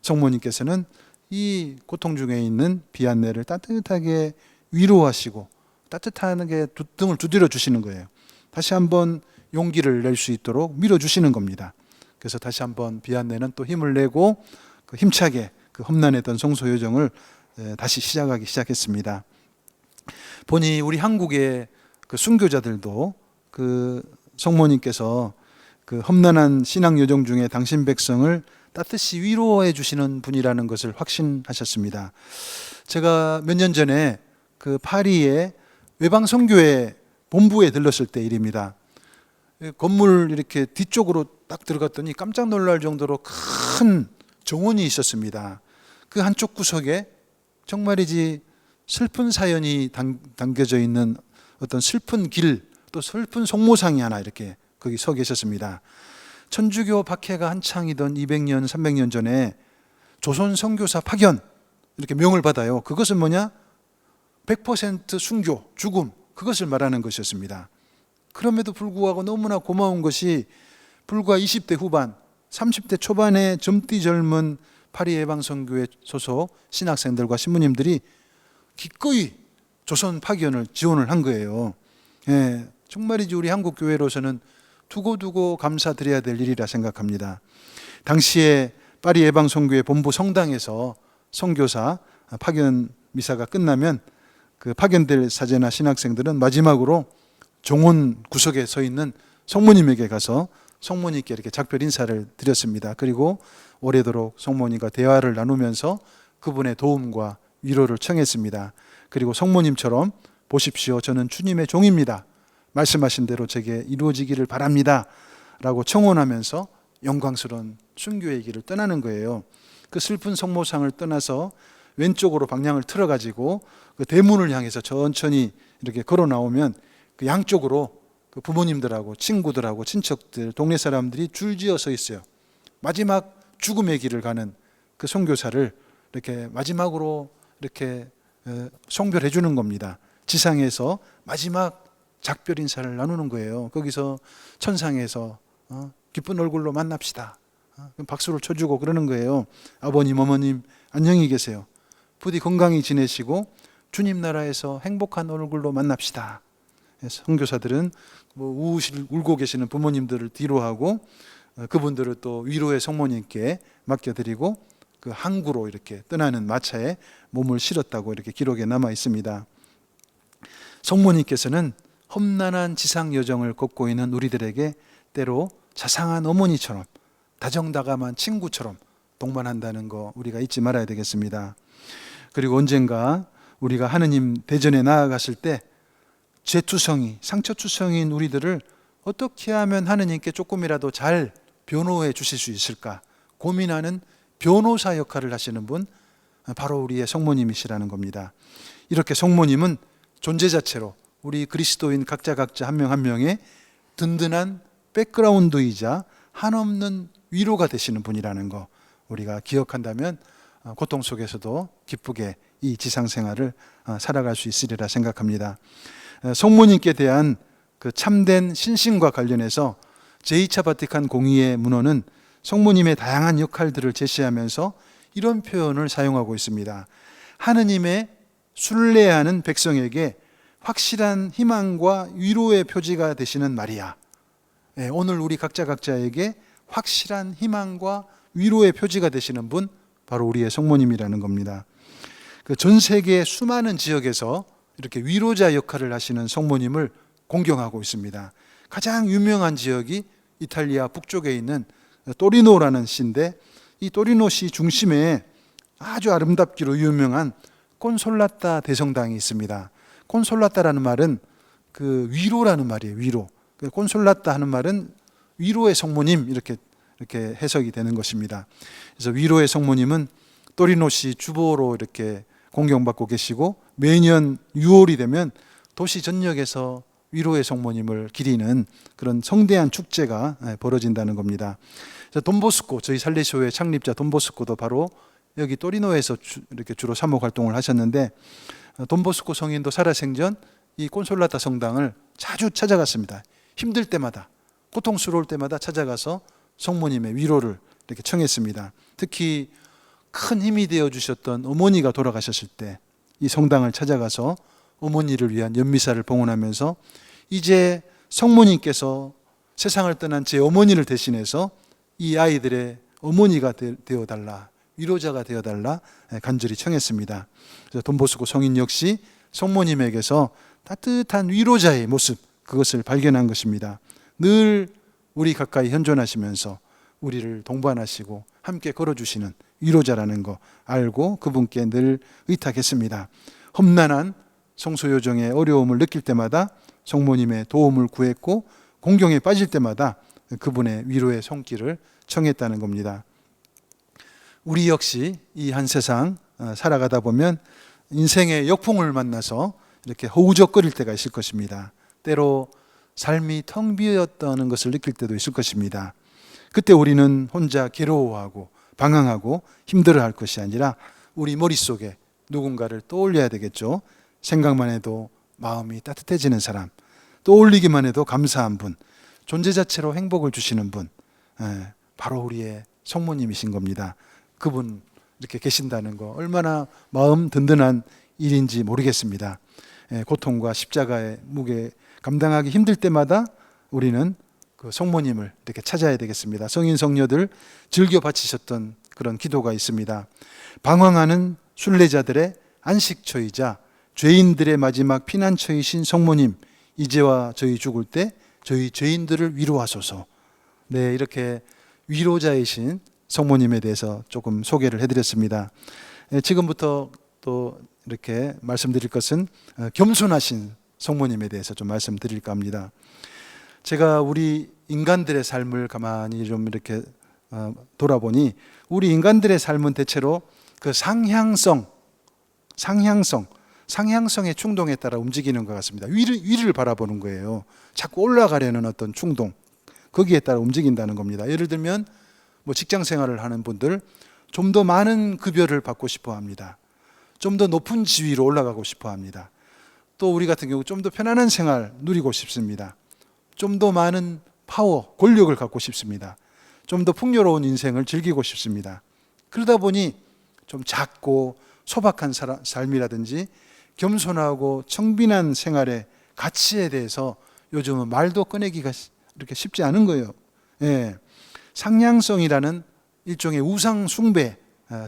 Speaker 1: 성모님께서는 이 고통 중에 있는 비안내를 따뜻하게 위로하시고 따뜻하게 등을 두드려 주시는 거예요. 다시 한번 용기를 낼 수 있도록 밀어주시는 겁니다. 그래서 다시 한번 비안내는 또 힘을 내고 힘차게 그 험난했던 성소 여정을 다시 시작했습니다. 보니 우리 한국의 그 순교자들도 그 성모님께서 그 험난한 신앙 여정 중에 당신 백성을 따뜻이 위로해 주시는 분이라는 것을 확신하셨습니다. 제가 몇 년 전에 그 파리의 외방 선교회 본부에 들렀을 때 일입니다. 건물 이렇게 뒤쪽으로 딱 들어갔더니 깜짝 놀랄 정도로 큰 정원이 있었습니다. 그 한쪽 구석에 정말이지 슬픈 사연이 담겨져 있는 어떤 슬픈 길, 또 슬픈 성모상이 하나 이렇게 거기 서 계셨습니다. 천주교 박해가 한창이던 200년, 300년 전에 조선 선교사 파견 이렇게 명을 받아요. 그것은 뭐냐? 100% 순교, 죽음, 그것을 말하는 것이었습니다. 그럼에도 불구하고 너무나 고마운 것이 불과 20대 후반, 30대 초반의 젊디 젊은 파리 예방선교회 소속 신학생들과 신부님들이 기꺼이 조선 파견을 지원을 한 거예요. 정말이지 우리 한국 교회로서는 두고두고 감사드려야 될 일이라 생각합니다. 당시에 파리 예방선교회 본부 성당에서 선교사 파견 미사가 끝나면 그 파견될 사제나 신학생들은 마지막으로 정원 구석에 서 있는 성모님에게 가서 성모님께 이렇게 작별 인사를 드렸습니다. 그리고 오래도록 성모님과 대화를 나누면서 그분의 도움과 위로를 청했습니다. 그리고 성모님처럼 보십시오. 저는 주님의 종입니다. 말씀하신 대로 제게 이루어지기를 바랍니다. 라고 청혼하면서 영광스러운 순교의 길을 떠나는 거예요. 그 슬픈 성모상을 떠나서 왼쪽으로 방향을 틀어가지고 그 대문을 향해서 천천히 이렇게 걸어 나오면 그 양쪽으로 그 부모님들하고 친구들하고 친척들, 동네 사람들이 줄지어 서 있어요. 마지막 죽음의 길을 가는 그 선교사를 이렇게 마지막으로 이렇게 송별해 주는 겁니다. 지상에서 마지막 작별 인사를 나누는 거예요. 거기서 천상에서 기쁜 얼굴로 만납시다. 박수를 쳐주고 그러는 거예요. 아버님, 어머님 안녕히 계세요. 부디 건강히 지내시고 주님 나라에서 행복한 얼굴로 만납시다. 선교사들은 울고 계시는 부모님들을 뒤로하고 그분들을 또 위로의 성모님께 맡겨드리고 그 항구로 이렇게 떠나는 마차에 몸을 실었다고 이렇게 기록에 남아 있습니다. 성모님께서는 험난한 지상 여정을 걷고 있는 우리들에게 때로 자상한 어머니처럼 다정다감한 친구처럼 동반한다는 거 우리가 잊지 말아야 되겠습니다. 그리고 언젠가 우리가 하느님 대전에 나아갔을 때 죄투성이, 상처투성이인 우리들을 어떻게 하면 하느님께 조금이라도 잘 변호해 주실 수 있을까 고민하는 변호사 역할을 하시는 분, 바로 우리의 성모님이시라는 겁니다. 이렇게 성모님은 존재 자체로 우리 그리스도인 각자 한 명 한 명의 든든한 백그라운드이자 한없는 위로가 되시는 분이라는 거, 우리가 기억한다면 고통 속에서도 기쁘게 이 지상생활을 살아갈 수 있으리라 생각합니다. 성모님께 대한 그 참된 신심과 관련해서 제2차 바티칸 공의회 문헌은 성모님의 다양한 역할들을 제시하면서 이런 표현을 사용하고 있습니다. 하느님의 순례하는 백성에게 확실한 희망과 위로의 표지가 되시는 마리아. 오늘 우리 각자에게 확실한 희망과 위로의 표지가 되시는 분, 바로 우리의 성모님이라는 겁니다. 전 세계 수많은 지역에서 이렇게 위로자 역할을 하시는 성모님을 공경하고 있습니다. 가장 유명한 지역이 이탈리아 북쪽에 있는 또리노라는 시인데, 이 또리노 시 중심에 아주 아름답기로 유명한 콘솔라타 대성당이 있습니다. 콘솔라타라는 말은 그 위로라는 말이에요. 위로. 콘솔라타 하는 말은 위로의 성모님, 이렇게 해석이 되는 것입니다. 그래서 위로의 성모님은 또리노시 주보로 이렇게 공경받고 계시고, 매년 6월이 되면 도시 전역에서 위로의 성모님을 기리는 그런 성대한 축제가 벌어진다는 겁니다. 돈보스코, 저희 살레시오의 창립자 돈보스코도 바로 여기 또리노에서 이렇게 주로 사목 활동을 하셨는데, 돈보스코 성인도 살아생전 이 콘솔라타 성당을 자주 찾아갔습니다. 힘들 때마다, 고통스러울 때마다 찾아가서 성모님의 위로를 이렇게 청했습니다. 특히 큰 힘이 되어 주셨던 어머니가 돌아가셨을 때 이 성당을 찾아가서 어머니를 위한 연미사를 봉헌하면서, 이제 성모님께서 세상을 떠난 제 어머니를 대신해서 이 아이들의 어머니가 되어달라, 위로자가 되어달라 간절히 청했습니다. 그래서 돈보스코 성인 역시 성모님에게서 따뜻한 위로자의 모습, 그것을 발견한 것입니다. 늘 우리 가까이 현존하시면서 우리를 동반하시고 함께 걸어주시는 위로자라는 거 알고 그분께 늘 의탁했습니다. 험난한 성소요정의 어려움을 느낄 때마다 성모님의 도움을 구했고, 공경에 빠질 때마다 그분의 위로의 손길을 청했다는 겁니다. 우리 역시 이 한 세상 살아가다 보면 인생의 역풍을 만나서 이렇게 허우적거릴 때가 있을 것입니다. 때로 삶이 텅 비었다는 것을 느낄 때도 있을 것입니다. 그때 우리는 혼자 괴로워하고 방황하고 힘들어할 것이 아니라 우리 머릿속에 누군가를 떠올려야 되겠죠. 생각만 해도 마음이 따뜻해지는 사람, 떠올리기만 해도 감사한 분, 존재 자체로 행복을 주시는 분, 바로 우리의 성모님이신 겁니다. 그분 이렇게 계신다는 거 얼마나 마음 든든한 일인지 모르겠습니다. 고통과 십자가의 무게 감당하기 힘들 때마다 우리는 그 성모님을 이렇게 찾아야 되겠습니다. 성인 성녀들 즐겨 바치셨던 그런 기도가 있습니다. 방황하는 순례자들의 안식처이자 죄인들의 마지막 피난처이신 성모님, 이제와 저희 죽을 때 저희 죄인들을 위로하소서. 네, 이렇게 위로자이신 성모님에 대해서 조금 소개를 해드렸습니다. 지금부터 또 이렇게 말씀드릴 것은 겸손하신 성모님에 대해서 좀 말씀드릴까 합니다. 제가 우리 인간들의 삶을 가만히 좀 이렇게 돌아보니, 우리 인간들의 삶은 대체로 그 상향성에 충동에 따라 움직이는 것 같습니다. 위를 바라보는 거예요. 자꾸 올라가려는 어떤 충동, 거기에 따라 움직인다는 겁니다. 예를 들면 직장 생활을 하는 분들, 좀 더 많은 급여를 받고 싶어 합니다. 좀 더 높은 지위로 올라가고 싶어 합니다. 또 우리 같은 경우 좀 더 편안한 생활 누리고 싶습니다. 좀 더 많은 파워, 권력을 갖고 싶습니다. 좀 더 풍요로운 인생을 즐기고 싶습니다. 그러다 보니 좀 작고 소박한 삶이라든지 겸손하고 청빈한 생활의 가치에 대해서 요즘은 말도 꺼내기가 이렇게 쉽지 않은 거예요. 상향성이라는 일종의 우상 숭배에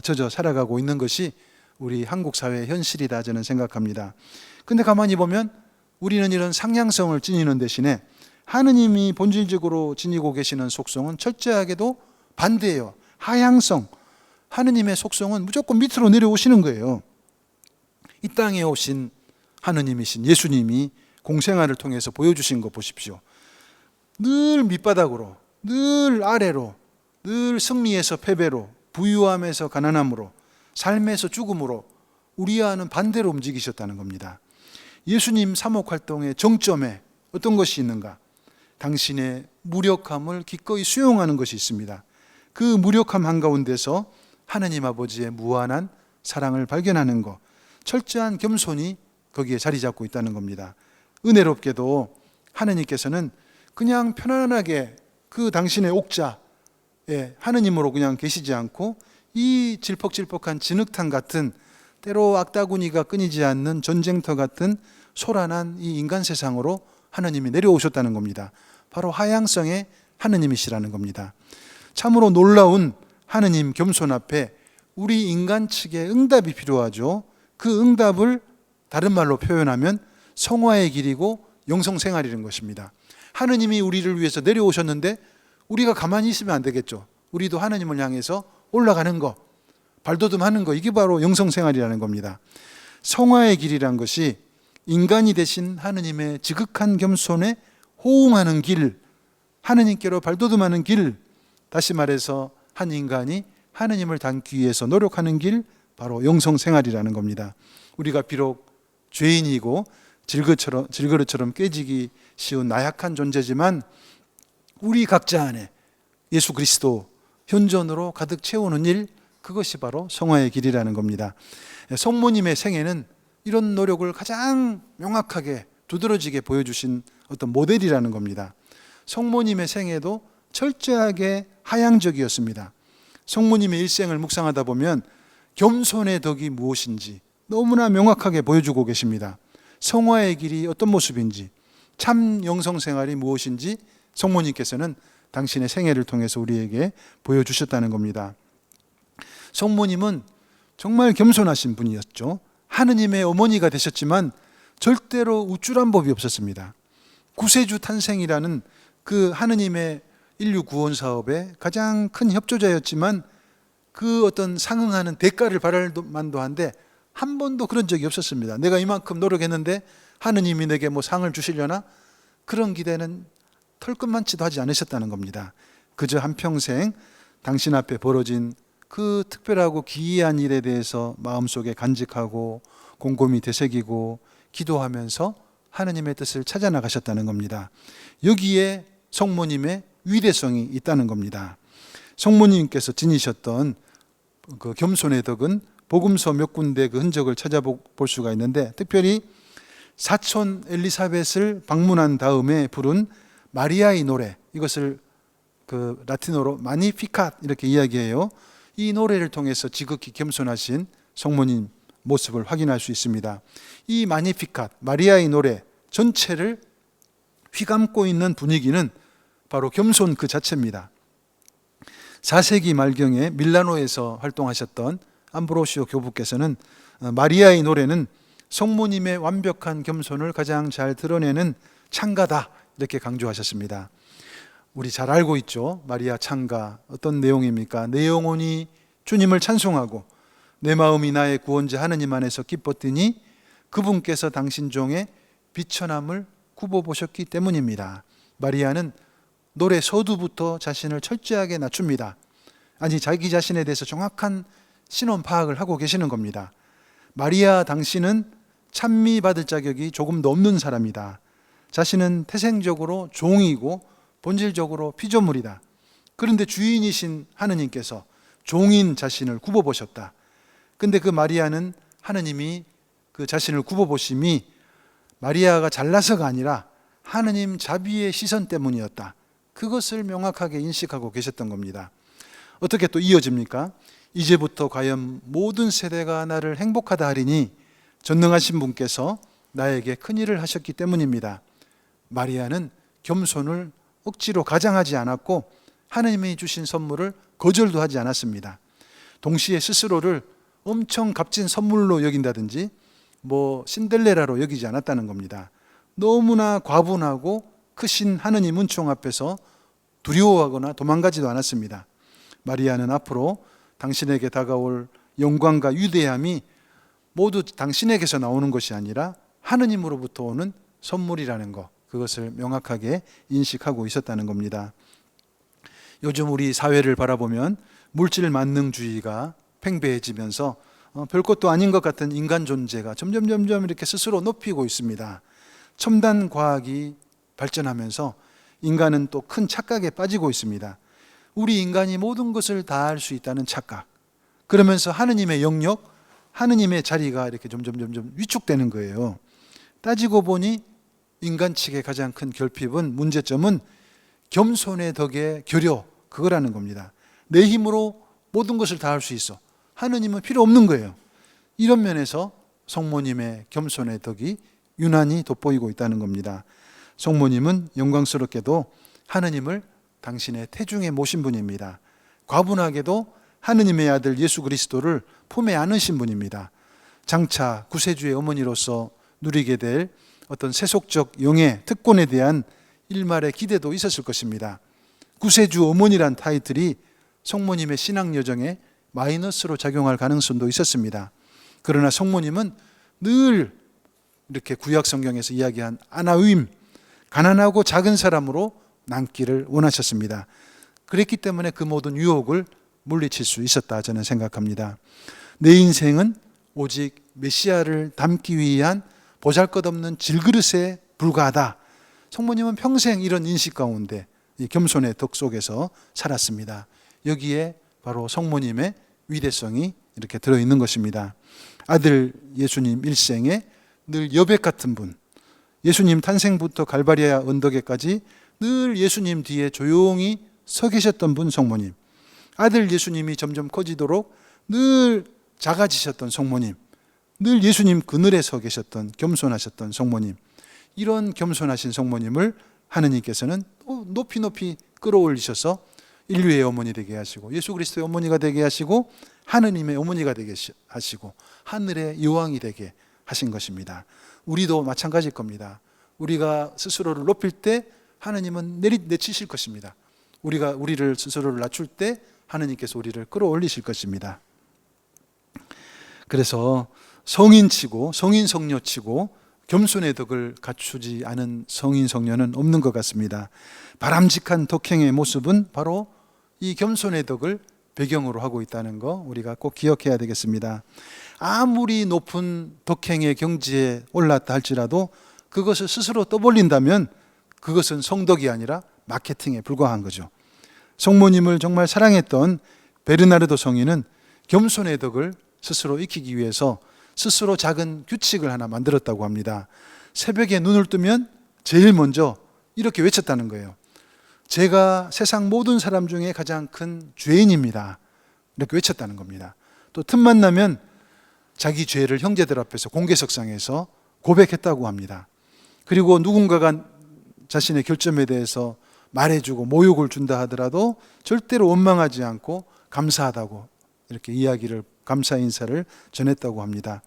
Speaker 1: 젖어 살아가고 있는 것이 우리 한국 사회의 현실이다 저는 생각합니다. 근데 가만히 보면 우리는 이런 상향성을 지니는 대신에 하느님이 본질적으로 지니고 계시는 속성은 철저하게도 반대예요. 하향성. 하느님의 속성은 무조건 밑으로 내려오시는 거예요. 이 땅에 오신 하느님이신 예수님이 공생활을 통해서 보여주신 거 보십시오. 늘 밑바닥으로, 늘 아래로, 늘 승리에서 패배로, 부유함에서 가난함으로, 삶에서 죽음으로 우리와는 반대로 움직이셨다는 겁니다. 예수님 사목활동의 정점에 어떤 것이 있는가? 당신의 무력함을 기꺼이 수용하는 것이 있습니다. 그 무력함 한가운데서 하느님 아버지의 무한한 사랑을 발견하는 것, 철저한 겸손이 거기에 자리 잡고 있다는 겁니다. 은혜롭게도 하느님께서는 그냥 편안하게 그 당신의 옥자, 하느님으로 그냥 계시지 않고 이 질퍽질퍽한 진흙탕 같은, 때로 악다구니가 끊이지 않는 전쟁터 같은 소란한 이 인간 세상으로 하느님이 내려오셨다는 겁니다. 바로 하향성의 하느님이시라는 겁니다. 참으로 놀라운 하느님 겸손 앞에 우리 인간 측의 응답이 필요하죠. 그 응답을 다른 말로 표현하면 성화의 길이고 영성생활이라는 것입니다. 하느님이 우리를 위해서 내려오셨는데 우리가 가만히 있으면 안 되겠죠. 우리도 하느님을 향해서 올라가는 거, 발돋움하는 거, 이게 바로 영성생활이라는 겁니다. 성화의 길이란 것이 인간이 되신 하느님의 지극한 겸손에 호응하는 길, 하느님께로 발돋움하는 길, 다시 말해서 한 인간이 하느님을 닮기 위해서 노력하는 길, 바로 영성생활이라는 겁니다. 우리가 비록 죄인이고 질그릇처럼 깨지기 쉬운 나약한 존재지만 우리 각자 안에 예수 그리스도 현존으로 가득 채우는 일, 그것이 바로 성화의 길이라는 겁니다. 성모님의 생애는 이런 노력을 가장 명확하게 두드러지게 보여주신 어떤 모델이라는 겁니다. 성모님의 생애도 철저하게 하향적이었습니다. 성모님의 일생을 묵상하다 보면 겸손의 덕이 무엇인지 너무나 명확하게 보여주고 계십니다. 성화의 길이 어떤 모습인지, 참 영성생활이 무엇인지 성모님께서는 당신의 생애를 통해서 우리에게 보여주셨다는 겁니다. 성모님은 정말 겸손하신 분이었죠. 하느님의 어머니가 되셨지만 절대로 우쭐한 법이 없었습니다. 구세주 탄생이라는 그 하느님의 인류 구원 사업의 가장 큰 협조자였지만 그 어떤 상응하는 대가를 바랄 만도 한데 한 번도 그런 적이 없었습니다. 내가 이만큼 노력했는데 하느님이 내게 뭐 상을 주시려나? 그런 기대는 털끝만치도 하지 않으셨다는 겁니다. 그저 한평생 당신 앞에 벌어진 그 특별하고 기이한 일에 대해서 마음속에 간직하고 곰곰이 되새기고 기도하면서 하느님의 뜻을 찾아 나가셨다는 겁니다. 여기에 성모님의 위대성이 있다는 겁니다. 성모님께서 지니셨던 그 겸손의 덕은 복음서 몇 군데 그 흔적을 찾아볼 수가 있는데, 특별히 사촌 엘리사벳을 방문한 다음에 부른 마리아의 노래, 이것을 그 라틴어로 마니피캇 이렇게 이야기해요. 이 노래를 통해서 지극히 겸손하신 성모님 모습을 확인할 수 있습니다. 이 마니피캇, 마리아의 노래 전체를 휘감고 있는 분위기는 바로 겸손 그 자체입니다. 4세기 말경에 밀라노에서 활동하셨던 암브로시오 교부께서는 마리아의 노래는 성모님의 완벽한 겸손을 가장 잘 드러내는 찬가다, 이렇게 강조하셨습니다. 우리 잘 알고 있죠. 마리아 찬가 어떤 내용입니까? 내 영혼이 주님을 찬송하고 내 마음이 나의 구원자 하느님 안에서 기뻤더니 그분께서 당신 종의 비천함을 굽어보셨기 때문입니다. 마리아는 노래 서두부터 자신을 철저하게 낮춥니다. 아니, 자기 자신에 대해서 정확한 신원 파악을 하고 계시는 겁니다. 마리아 당신은 찬미받을 자격이 조금도 없는 사람이다. 자신은 태생적으로 종이고 본질적으로 피조물이다. 그런데 주인이신 하느님께서 종인 자신을 굽어보셨다. 근데 그 마리아는 하느님이 그 자신을 굽어보심이 마리아가 잘나서가 아니라 하느님 자비의 시선 때문이었다. 그것을 명확하게 인식하고 계셨던 겁니다. 어떻게 또 이어집니까? 이제부터 과연 모든 세대가 나를 행복하다 하리니 전능하신 분께서 나에게 큰일을 하셨기 때문입니다. 마리아는 겸손을 억지로 가장하지 않았고 하느님이 주신 선물을 거절도 하지 않았습니다. 동시에 스스로를 엄청 값진 선물로 여긴다든지 신데렐라로 여기지 않았다는 겁니다. 너무나 과분하고 크신 하느님 은총 앞에서 두려워하거나 도망가지도 않았습니다. 마리아는 앞으로 당신에게 다가올 영광과 위대함이 모두 당신에게서 나오는 것이 아니라 하느님으로부터 오는 선물이라는 것, 그것을 명확하게 인식하고 있었다는 겁니다. 요즘 우리 사회를 바라보면 물질 만능주의가 팽배해지면서 별것도 아닌 것 같은 인간 존재가 점점 이렇게 스스로 높이고 있습니다. 첨단 과학이 발전하면서 인간은 또 큰 착각에 빠지고 있습니다. 우리 인간이 모든 것을 다 할 수 있다는 착각, 그러면서 하느님의 영역, 하느님의 자리가 이렇게 점점 위축되는 거예요. 따지고 보니 인간 측의 가장 큰 결핍은, 문제점은 겸손의 덕에 결여, 그거라는 겁니다. 내 힘으로 모든 것을 다 할 수 있어. 하느님은 필요 없는 거예요. 이런 면에서 성모님의 겸손의 덕이 유난히 돋보이고 있다는 겁니다. 성모님은 영광스럽게도 하느님을 당신의 태중에 모신 분입니다. 과분하게도 하느님의 아들 예수 그리스도를 품에 안으신 분입니다. 장차 구세주의 어머니로서 누리게 될 어떤 세속적 영예, 특권에 대한 일말의 기대도 있었을 것입니다. 구세주 어머니란 타이틀이 성모님의 신앙 여정에 마이너스로 작용할 가능성도 있었습니다. 그러나 성모님은 늘 이렇게 구약 성경에서 이야기한 아나임, 가난하고 작은 사람으로 남기를 원하셨습니다. 그랬기 때문에 그 모든 유혹을 물리칠 수 있었다, 저는 생각합니다. 내 인생은 오직 메시아를 담기 위한 보잘것없는 질그릇에 불과하다. 성모님은 평생 이런 인식 가운데 이 겸손의 덕 속에서 살았습니다. 여기에 바로 성모님의 위대성이 이렇게 들어있는 것입니다. 아들 예수님 일생에 늘 여백 같은 분, 예수님 탄생부터 갈바리아 언덕에까지 늘 예수님 뒤에 조용히 서 계셨던 분 성모님, 아들 예수님이 점점 커지도록 늘 작아지셨던 성모님, 늘 예수님 그늘에 서 계셨던 겸손하셨던 성모님, 이런 겸손하신 성모님을 하느님께서는 높이 끌어올리셔서 인류의 어머니 되게 하시고 예수 그리스도의 어머니가 되게 하시고 하느님의 어머니가 되게 하시고 하늘의 여왕이 되게 하신 것입니다. 우리도 마찬가지일 겁니다. 우리가 스스로를 높일 때 하느님은 내치실 것입니다. 우리가 우리를 스스로를 낮출 때 하느님께서 우리를 끌어올리실 것입니다. 그래서 성인치고 성인 성녀치고 겸손의 덕을 갖추지 않은 성인 성녀는 없는 것 같습니다. 바람직한 덕행의 모습은 바로 이 겸손의 덕을 배경으로 하고 있다는 거 우리가 꼭 기억해야 되겠습니다. 아무리 높은 덕행의 경지에 올랐다 할지라도 그것을 스스로 떠벌린다면 그것은 성덕이 아니라 마케팅에 불과한 거죠. 성모님을 정말 사랑했던 베르나르도 성인은 겸손의 덕을 스스로 익히기 위해서 스스로 작은 규칙을 하나 만들었다고 합니다. 새벽에 눈을 뜨면 제일 먼저 이렇게 외쳤다는 거예요. 제가 세상 모든 사람 중에 가장 큰 죄인입니다. 이렇게 외쳤다는 겁니다. 또 틈만 나면 자기 죄를 형제들 앞에서 공개석상에서 고백했다고 합니다. 그리고 누군가가 자신의 결점에 대해서 말해주고 모욕을 준다 하더라도 절대로 원망하지 않고 감사하다고 이렇게 이야기를, 감사 인사를 전했다고 합니다.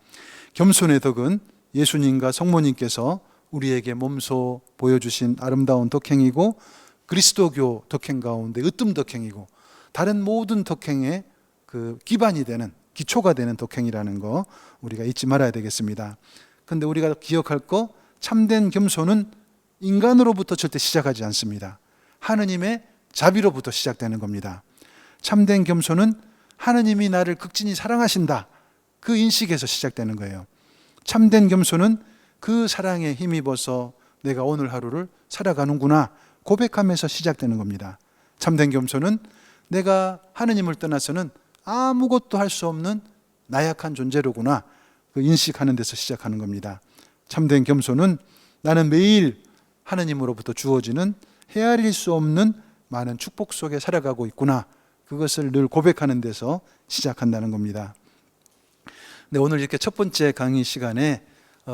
Speaker 1: 겸손의 덕은 예수님과 성모님께서 우리에게 몸소 보여주신 아름다운 덕행이고 그리스도교 덕행 가운데 으뜸 덕행이고 다른 모든 덕행의 그 기반이 되는, 기초가 되는 덕행이라는 거 우리가 잊지 말아야 되겠습니다. 그런데 우리가 기억할 거, 참된 겸손은 인간으로부터 절대 시작하지 않습니다. 하느님의 자비로부터 시작되는 겁니다. 참된 겸손은 하느님이 나를 극진히 사랑하신다, 그 인식에서 시작되는 거예요. 참된 겸손은 그 사랑에 힘입어서 내가 오늘 하루를 살아가는구나 고백하면서 시작되는 겁니다. 참된 겸손은 내가 하느님을 떠나서는 아무것도 할 수 없는 나약한 존재로구나 그 인식하는 데서 시작하는 겁니다. 참된 겸손은 나는 매일 하느님으로부터 주어지는 헤아릴 수 없는 많은 축복 속에 살아가고 있구나, 그것을 늘 고백하는 데서 시작한다는 겁니다. 네, 오늘 이렇게 첫 번째 강의 시간에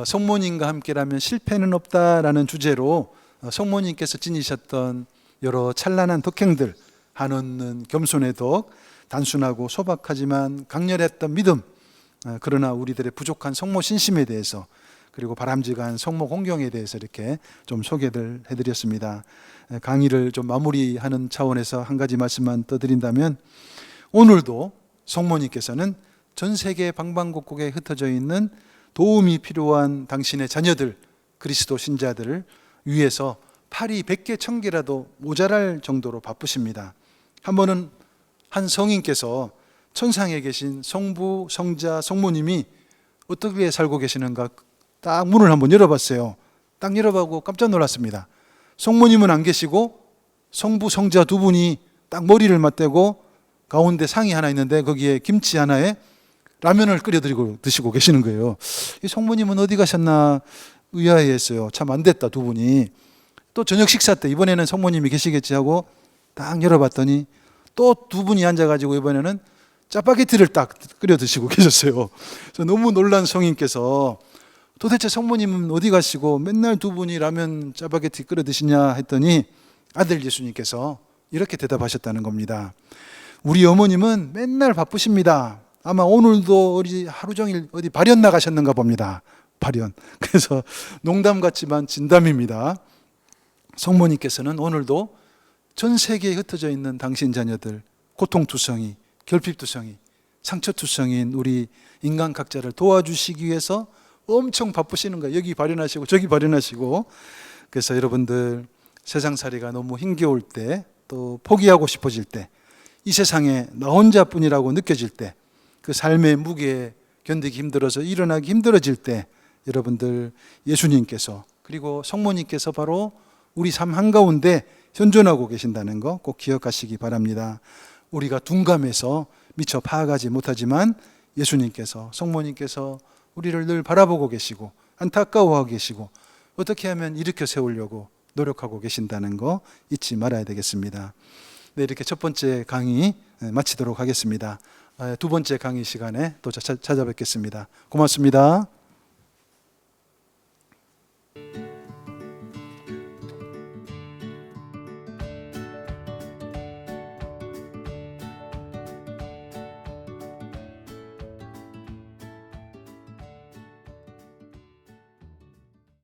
Speaker 1: 성모님과 함께라면 실패는 없다라는 주제로 성모님께서 지니셨던 여러 찬란한 덕행들, 한없는 겸손의 덕, 단순하고 소박하지만 강렬했던 믿음, 그러나 우리들의 부족한 성모 신심에 대해서, 그리고 바람직한 성모 공경에 대해서 이렇게 좀 소개를 해드렸습니다. 강의를 좀 마무리하는 차원에서 한 가지 말씀만 떠드린다면, 오늘도 성모님께서는 전 세계 방방곡곡에 흩어져 있는 도움이 필요한 당신의 자녀들, 그리스도 신자들을 위해서 팔이 100개 1000개라도 모자랄 정도로 바쁘십니다. 한 번은 한 성인께서 천상에 계신 성부, 성자, 성모님이 어떻게 살고 계시는가 딱 문을 한번 열어봤어요. 딱 열어보고 깜짝 놀랐습니다. 성모님은 안 계시고 성부, 성자 두 분이 딱 머리를 맞대고 가운데 상이 하나 있는데 거기에 김치 하나에 라면을 끓여드리고 드시고 계시는 거예요. 이 성모님은 어디 가셨나 의아해했어요. 참 안 됐다, 두 분이. 또 저녁 식사 때 이번에는 성모님이 계시겠지 하고 딱 열어봤더니 또 두 분이 앉아가지고 이번에는 짜파게티를 딱 끓여 드시고 계셨어요. 그래서 너무 놀란 성인께서 도대체 성모님은 어디 가시고 맨날 두 분이 라면 짜파게티 끓여 드시냐 했더니 아들 예수님께서 이렇게 대답하셨다는 겁니다. 우리 어머님은 맨날 바쁘십니다. 아마 오늘도 하루 종일 어디 발연 나가셨는가 봅니다. 발연. 그래서 농담 같지만 진담입니다. 성모님께서는 오늘도 전 세계에 흩어져 있는 당신 자녀들, 고통투성이, 결핍투성이, 상처투성이인 우리 인간 각자를 도와주시기 위해서 엄청 바쁘시는 거예요. 여기 발연하시고 저기 발연하시고. 그래서 여러분들 세상살이가 너무 힘겨울 때, 또 포기하고 싶어질 때, 이 세상에 나 혼자뿐이라고 느껴질 때, 그 삶의 무게에 견디기 힘들어서 일어나기 힘들어질 때 여러분들 예수님께서 그리고 성모님께서 바로 우리 삶 한가운데 현존하고 계신다는 거 꼭 기억하시기 바랍니다. 우리가 둔감해서 미처 파악하지 못하지만 예수님께서, 성모님께서 우리를 늘 바라보고 계시고 안타까워하고 계시고 어떻게 하면 일으켜 세우려고 노력하고 계신다는 거 잊지 말아야 되겠습니다. 네, 이렇게 첫 번째 강의 마치도록 하겠습니다. 두 번째 강의 시간에 또 찾아뵙겠습니다. 고맙습니다.